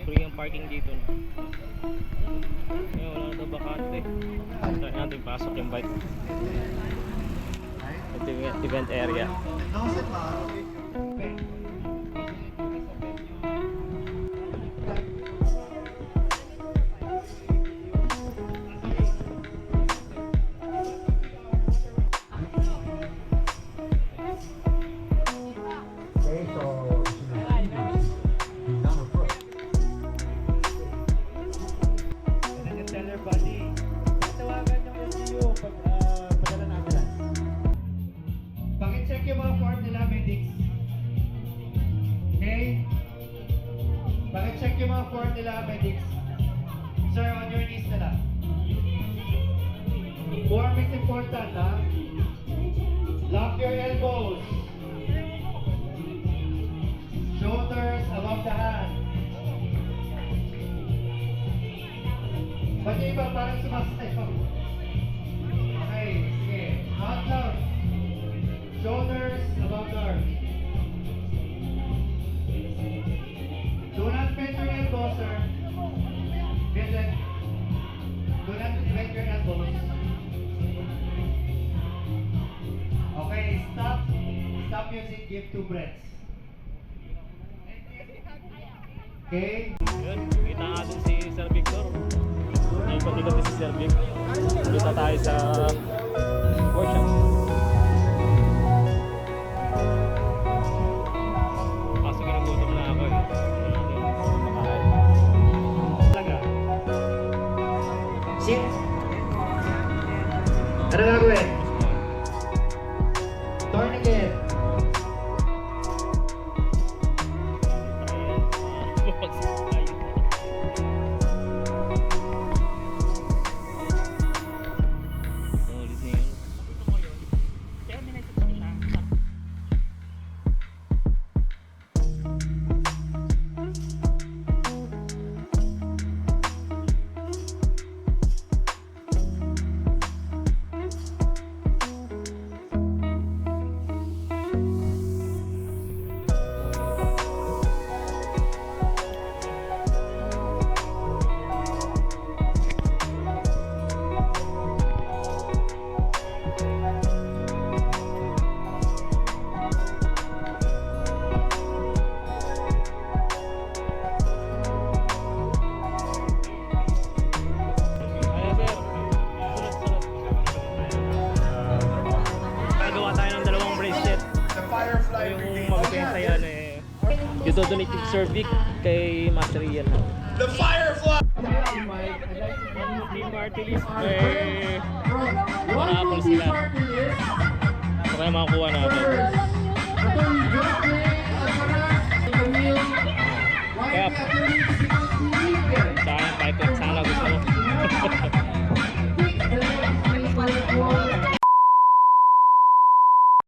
free ang parking dito na. Ngayon, wala na daw bakante. Try natin pasok yung bike. Ito yung event area. Pakicheck yung mga form nila, medics. Okay? Pakicheck yung mga form nila, medics. Sir, on your knees na lang. Form is important, ha? Lock your elbows. Shoulders above the hand. Ba't yung iba parang sumasayo? Okay, sige. Out loud. Shoulders above the arms. Do not bend your elbows, sir. Visit. Do not bend your elbows. Okay, stop. Stop music. Give 2 breaths. Okay. Yun, kita nga dun si Sir Victor. Ikot-ikot si Sir Vic. Kita tayo sa workshop. Kaso ginugutom na ako eh. Talaga. Sit. Ano gagawin? Tourniquet. Donate yung Sir Vic kay Master Ian. The Firefly! Team party list. Mga apples sila. Ito kaya makakuha natin.